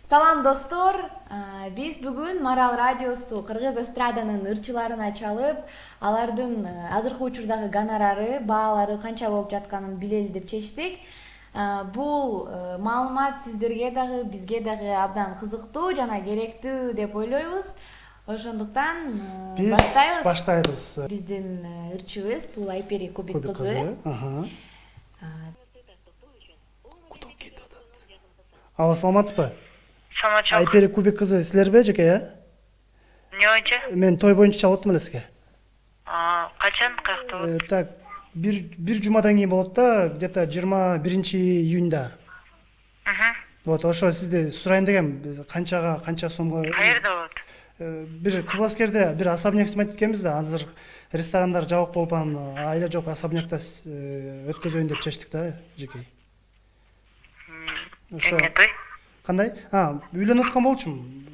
Салам достор, биз бүгүн Марал радиосу Кыргыз эстраданын ырчыларына чалып, алардын азыркы учурдагы гонорары, баалары канча болуп жатканын билели деп чечтик. Бул маалымат сиздерге дагы, бизге дагы абдан кызыктуу жана керектүү деп ойлойбуз. Ошондуктан баштайбыз. Биздин ырчыбыз бул Айпери Кубик кызы. Алло, саламатсызбы? Самачок. Айпери Кубик кызы силерби жеке, Не боюнча? Мен той боюнча чалып атам эле сизге. Качан, каякта болот? Так, бир жумадан кийин болот да, где-то 21-июньда. Вот, ошо сизди сурайын дегем, канча сомго. Каерде болот? Бир Кызыл Аскерде бир особняк снимать эткенбиз да, азыр ресторандар жабык болуп анан айла жок особнякта өткөзөйүн деп чечтик да, жеке. Ошо. Эмне той? Кандай? Үйлөнүп аткан болчумун.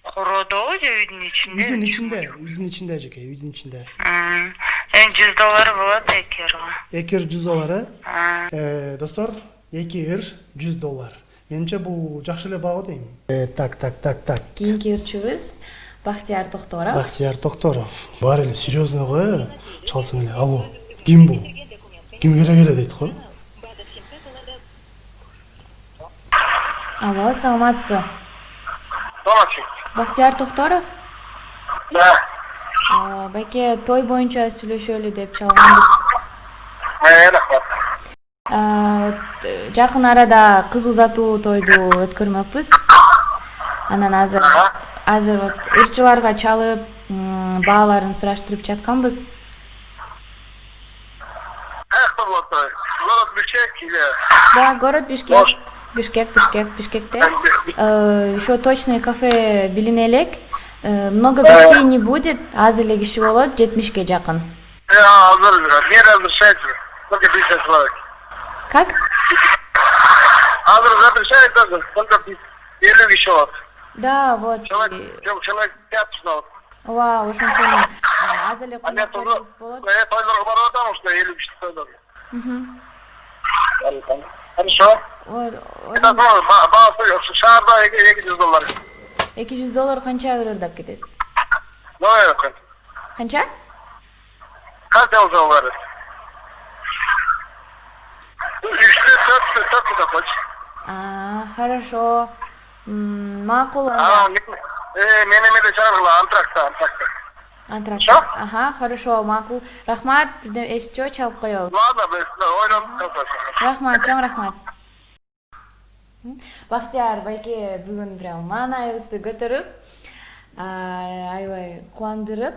Короодобу же үйдүн ичинде? Үйдүн ичинде жеке, үйдүн ичинде. Эми $100 болот, 2 ырга. 2 ыр $100. Достор, 2 ыр $100. Менимче бул жакшы эле баа дейм. Так. Кийинки ырчыбыз Бахтияр Токторов. Бахтияр Токторов. Бар эле серьезный го, чалсаң эле. Алло, ким бул? Ким керек эле дейт го? Алло, саламатсызбы? Саламатчы. Бахтияр Токторов? Да. Байке, той боюнча сүйлөшөлү деп чалганбыз. Рахмат. Жакын арада кыз узатуу тойду өткөрмөкпүз. Анан азыр вот ырчыларга чалып, бааларын сураштырып жатканбыз. Каякта болот той? Город Бишкек или? Да, город Бишкек. Бишкекте. Еще точный кафе билине элек. Много гостей не будет, аз эле киши болот, 70-ке жакын. Азыр, не разрешается? Только 50 человек. Как? Азыр разрешает даже, только 50 киши болот. Да, вот. Человек 5 болот. Вау, ошончо аз эле конокторубуз болот. Тойлорго барып атам, что 50 киши тойлор. Хорошо. Шаарда $200. $200 канча ырдап кетесиз? Канча? Канча болсо болот. 3-4 да коч. Хорошо. Макул. Мен эмеде чыгаргыла, антракта. Антракта. Хорошо, макул. Рахмат, эсчо чалып коебуз. Ладно, ойлонуп калсаң. Рахмат, чоң рахмат. Бахтияр байке бүгүн прям маанайыбызды көтөрүп, аябай кубандырып,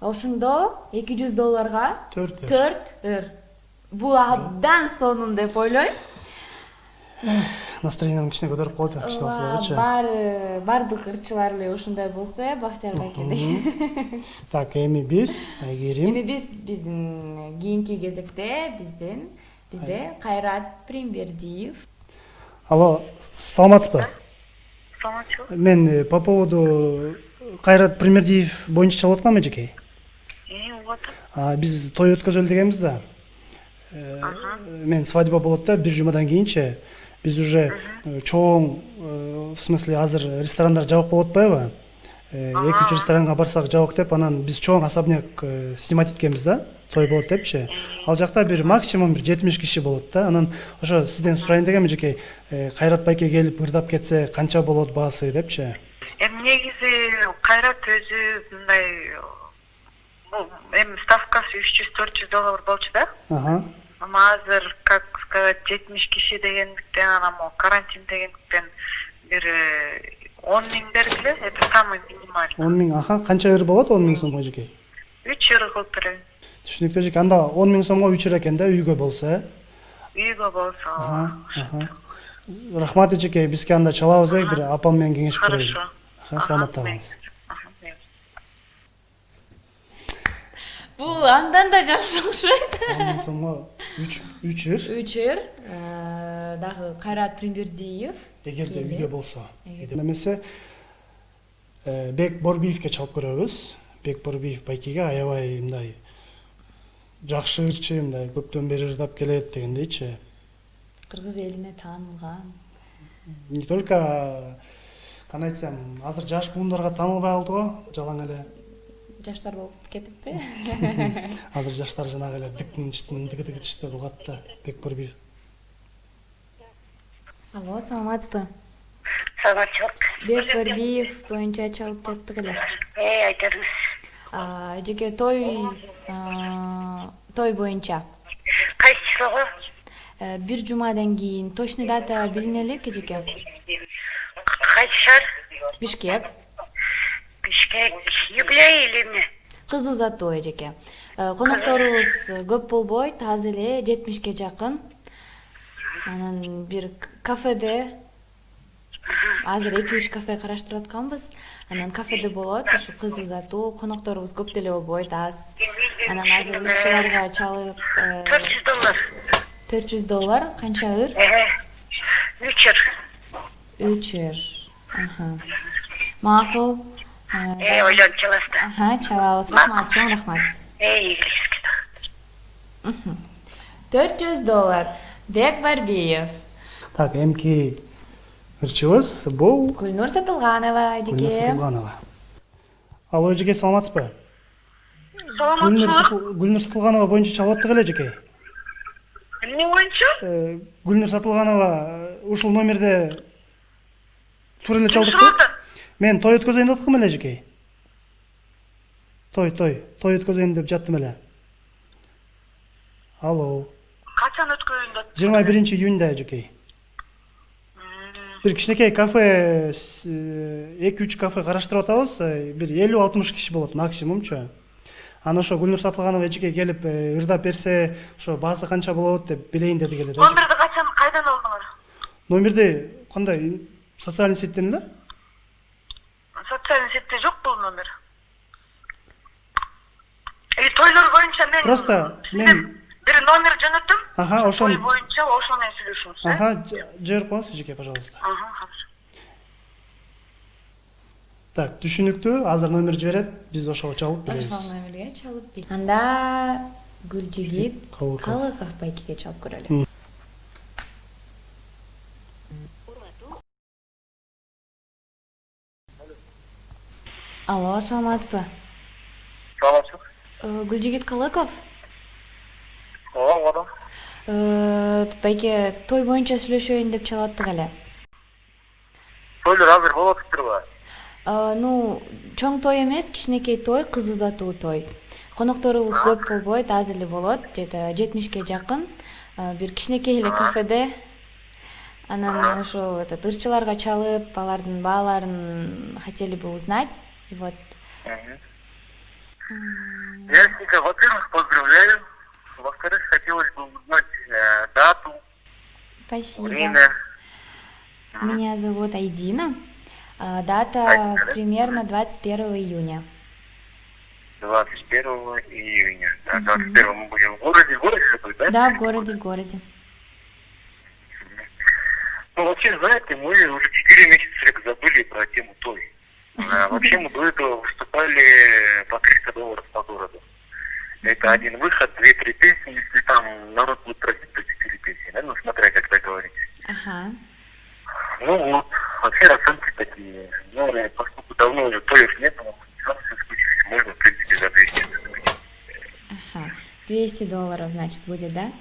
ошондо $200 4 ыр. Бул абдан сонун деп ойлойм. Настроением кичине көтөрүп калды, кичине. Бардык ырчылар эле ушундай болсо, Бахтияр байкедей. Так, эми биз Айгерим. Эми биздин кийинки кезекте бизде Кайрат Примбердиев. Алло, саламатсызбы? Саламатчы. Мен по поводу Кайрат Примердиев боюнча чалып аткам эжеке. Биз той өткөзөлү дегенбиз да. Мен свадьба болот да, бир жумадан кийинче. Биз уже чоң, в смысле азыр ресторандар жабык болуп атпайбы? 2-3 ресторанга барсак жабык деп, анан биз чоң особняк снимать эткенбиз да, той болот депчи. Ал жакта бир максимум 70 киши болот да. Анан ошо сизден сурайын дегем жеке, Кайрат байке келип ырдап кетсе канча болот баасы депчи. Негизи Кайрат өзү мындай ставкасы $300-400 болчу да. Азыр, как сказать, 70 киши дегендиктен, анан карантин дегендиктен бир 10 000 бергиле, это самый минимальный. 10 000, канча ыр болот 10 000 сомго жеке? 3 ыр кылып берем. Түшүнүктүү жеке, анда 10 000 сомго 3 ыр экен да, үйгө болсо, Үйгө болсо. Рахмат жеке, бизге анда чалабыз, бир апам менен кеңешип көрөйүн. Хорошо. Саламатта калыңыз. Бул андан да жакшы окшойт. 10 000 сомго 3 ыр. 3 ыр. Дагы Кайрат Примбердиев. Эгерде үйдө болсо. Немесе Бек Борбиевке чалып көрөбүз. Бек Борбиев байкеге аябай мындай жакшы ырчы, мындай көптөн бери ырдап келет дегендейчи. Кыргыз элине таанылган. Не только кандай айтсам, азыр жаш буундарга таанылбай калды го, жалаң эле. Жаштар болуп кетиппи? Азыр жаштар жанагы эле дик угат да, Бекбөрбиев. Алло, саламатсызбы? Саламатчылык. Бекбөрбиев боюнча чалып жаттык эле. Айтыңыз. Эжеке той боюнча. Кайсы числого? Бир жумадан кийин точный дата билине элек эжеке. Кайсы шаар? Бишкек. Бишкек. Юбилей или эмне? Кыз узатуу эжеке. Конокторубуз көп болбойт, аз эле 70ке жакын. Анан бир кафеде азыр 2-3 кафе караштырып атканбыз. Анан кафеде болот, ушу кыз узатуу, конокторубуз көп деле болбойт, аз. Анан азыр ырчыларга чалып $400. $400, канча ыр? 3 ыр. 3 ыр. Макул. Ойлонуп чаласыздар. Чалабыз. Рахмат, чоң рахмат. Ийгилик. $400. Бекбөрбиев. Так, эмки ырчыбыз бул Гүлнур Сатылганова Гүлнур эжеке. Сатылганова. Алло, эжеке, саламатсызбы? Саламатсызбы? Гүлнур Сатылганова боюнча чалып аттык эле, эжеке. Эмне боюнча? Гүлнур Сатылганова ушул номерде туура эле чалдык го. Мен той өткөзөйүн деп аткам эле, эжеке. Той өткөзөйүн деп жаттым эле. Алло. Качан өткөрүн деп? 21 июнда, эжеке. Бир кичинекей кафе, 2-3 кафе караштырып атабыз. Бир 50-60 киши болот максимумчу. Аны ошо Гүлнур Сатылганова эжеке келип ырдап берсе, ошо баасы канча болот деп билейин дедик эле. Номерди кайдан алдыңар? Номерди кандай социальный сеттен эле? Социальный сетте жок бул номер. Тойлор боюнча мен Просто мен бир номер жөнөттүм. ошон. Той боюнча ошол менен сүйлөшүңүз. Жиберип коюңуз эжеке, пожалуйста. Хорошо. Так, түшүнүктүү. Азыр номер жиберет, биз ошого чалып беребиз. Ошол номерге чалып бер. Анда Гүлжигит Калыков байкеге чалып көрөлү. Алло, саламатсызбы? Саламатсыз. Гүлжигит Калыков? Ооба. Байке той боюнча сүйлөшөйүн деп чалаттык эле. Тойлор азыр болуп атыптырбы? Чоң той эмес, кичинекей той, кыз узатуу той. Конокторубуз көп болбойт, аз эле болот, 70ке жакын. Бир кичинекей эле кафеде. Анан ошол ырчыларга чалып, алардын бааларын хотели бы узнать. И вот. Ясненько. Во-первых, поздравляю. Во-вторых, хотелось бы узнать дату, Спасибо. время. Меня зовут Айдина. Дата примерно 21 июня. 21 июня. 21 мы будем в городе. В городе же будет, да? Да, в городе. Ну, вообще, знаете, мы уже 4 месяца как забыли про тему той. Вообще мы до этого выступали по $300 по городу. Это один выход, 2-3 песни. Если там народ будет просить, то 4 песни. Да? Ну, смотря как договорить. Ага. Ну вот, вообще расценки такие. Ну, поскольку давно уже тоев нет, сразу все случилось. Можно, в принципе, за 200. Ага. $200, значит, будет, да?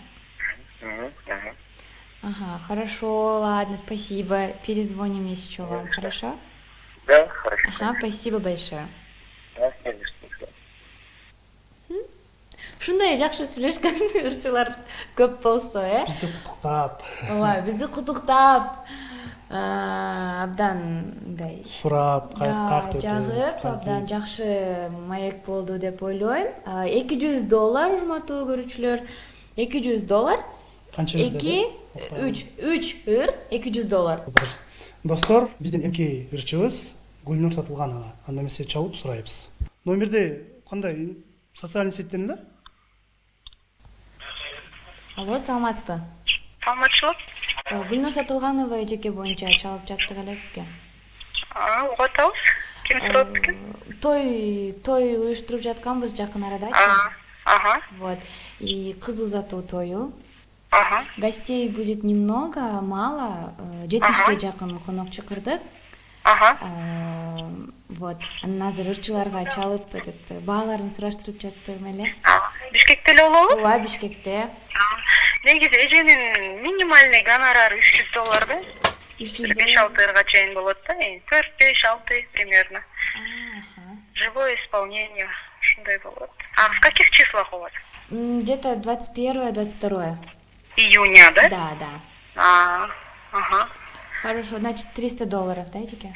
Ага, хорошо, ладно, спасибо. Перезвоним еще вам, хорошо? Да, хорошо. Ага, спасибо большое. Да, конечно. Ушундай жакшы сүйлөшкөн ырчылар көп болсо, Бизди куттуктап. Ооба, бизди куттуктап, абдан мындай Сурап, кайык жагып, абдан жакшы маек болду деп ойлойм. $200, урматтуу көрүүчүлөр. $200. Канча? 3 ыр, $200. Достор, биздин эмки ырчыбыз Гүлнур Сатылганова. Анда эмесе чалып сурайбыз. Номерди кандай социальный сеттен эле? Алло, саламатсызбы? Саламатчылык. Гүлнур Сатылганова эжеке боюнча чалып жаттык эле сизге. Угуп атабыз. Ким сурап экен? Той уюштуруп жатканбыз жакын арадачы. Ага. Вот. И кыз узатуу тою. Ага. Гостей будет немного, мало. 70-ке жакын конок чакырдык. Ага. Вот. Анан азыр ырчыларга чалып, бааларын сураштырып жаттым эле. Бишкекте эле болобу? Ооба, Бишкекте. Негизи эженин минимальный гонорары $300 да? 300 5-6 ырга чейин болот да. 4-5-6 примерно. Живое исполнение. Ушундай болот. А в каких числах у вас? Где-то 21-22. Июня, да? Да. Ага. Хорошо, значит, $300, да, Эжеке?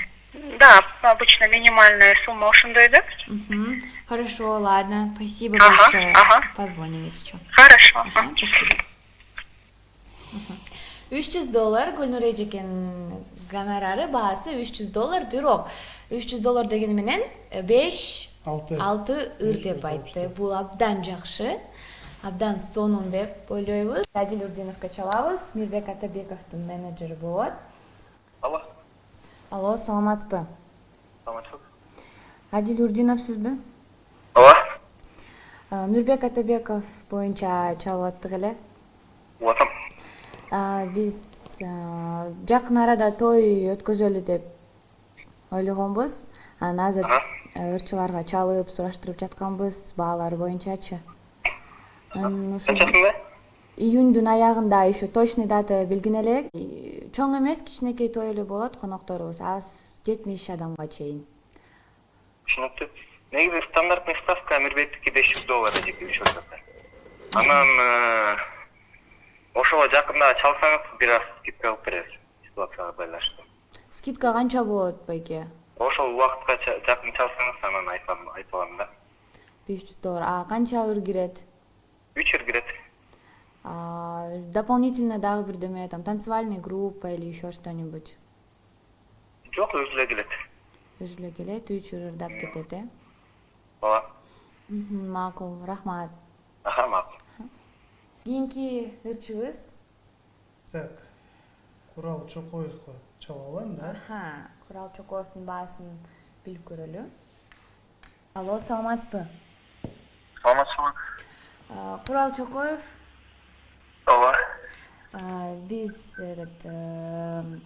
Да, обычно минимальная сумма ушундай, да? Хорошо, ладно. Спасибо Ага, большое. ага. Позвоним еще. Хорошо. Спасибо. $300 Гүлнур эжекенин гонорары баасы $300, бирок $300 дегени менен 5-6 ыр деп айтты. Бул абдан жакшы, абдан сонун деп ойлойбуз. Адил Урдиновго чалабыз, Мирбек Атабековдун менеджери болот. Алло, саламатсызбы? Саламатсыз. Адил Урдинов сизби? Ооба. Мирбек Атабеков боюнча чалып аттык эле. Отам. Биз жакын арада той өткөзөлү деп ойлогонбуз. Анан азыр ырчыларга чалып сураштырып жатканбыз баалары боюнчачы. Канчасында? Июндун аягында еще точный дата белгинелек. Чоң эмес, кичинекей той эле болот, конокторубуз аз 70 адамга чейин. Түшүнүктүү. Негизи стандартный ставка Мирбектики $500 жеке учетта. Анан ошого жакында чалсаңыз бир аз скидка алып беребиз. Ситуацияга байланыштуу. Скидка канча болот байке? Ошол убакытка жакын чалсаңыз анан айтып алам да. $500. А канча ыр кирет? 3 ыр кирет. Дополнительно дагы бирдеме, там танцевальная группа или еще что-нибудь? Жок, өзү эле келет. Өзү эле келет, 3 ыр ырдап кетет, э? Ооба. Макул, рахмат. Макул. Кийинки ырчыбыз. Так, Курал Чокоевго чалалам, да? Курал Чокоевдун баасын билип көрөлү. Алло, саламатсызбы? Саламатсызбы. Курал Чокоев. Ооба. Биз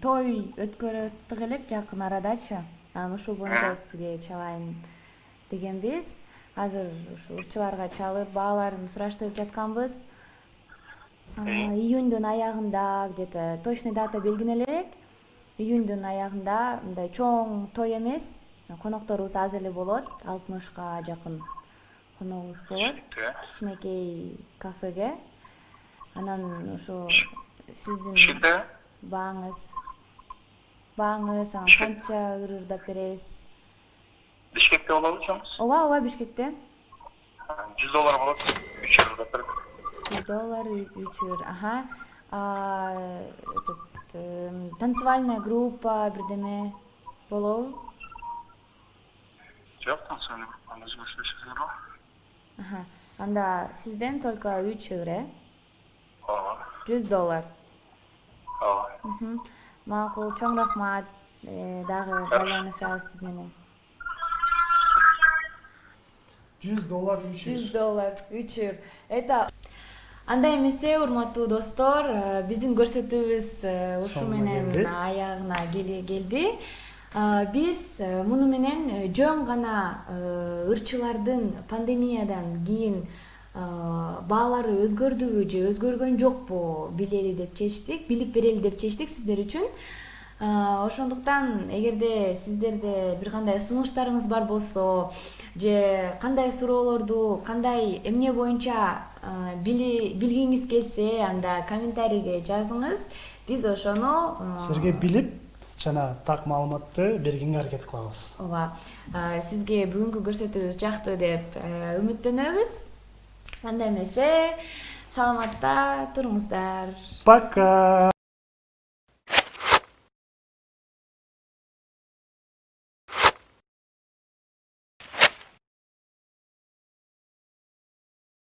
той өткөрөттүк элек жакын арадачы. Анан ушул боюнча сизге чалайын дегенбиз. Азыр ушу ырчыларга чалып бааларын сураштырып жатканбыз. Июндун аягында, где-то точный дата белгинелек. Июндун аягында мындай чоң той эмес, конокторубуз аз эле болот, 60га жакын коногубуз болот. Кичинекей кафеге. Анан ушу сиздин бааңыз, анан канча ыр ырдап бересиз? Бишкекте болобу чоңуз? Ооба, Бишкекте. $100 болот. 3 ыр ырдап берет. $100, 3 ыр. Танцевальная группа бирдеме болобу? Жок, танцевальный группаны өзгөчө бар. Анда сизден только 3 ыр, э? Ооба. $100. Ооба. Макул, чоң рахмат. Дагы байланышабыз сиз менен. $100 3 ыр. $100, 3 ыр. Это андай эмесе, урматтуу достор, биздин көрсөтүүбүз ушу менен аягына келди. Биз муну менен жөн гана ырчылардын пандемиядан кийин баалары өзгөрдүбү же өзгөргөн жокпу билели деп чечтик, билип берели деп чечтик сиздер үчүн. Ошондуктан эгерде сиздерде бир кандай сунуштарыңыз бар болсо же кандай суроолорду, кандай эмне боюнча билгиңиз келсе, анда комментарийге жазыңыз. Биз ошону сизерге билип жана так маалыматты бергенге аракет кылабыз. Ооба. Сизге бүгүнкү көрсөтүүбүз жакты деп үмүттөнөбүз. Анда эмесе, саламатта туруңуздар. Пока.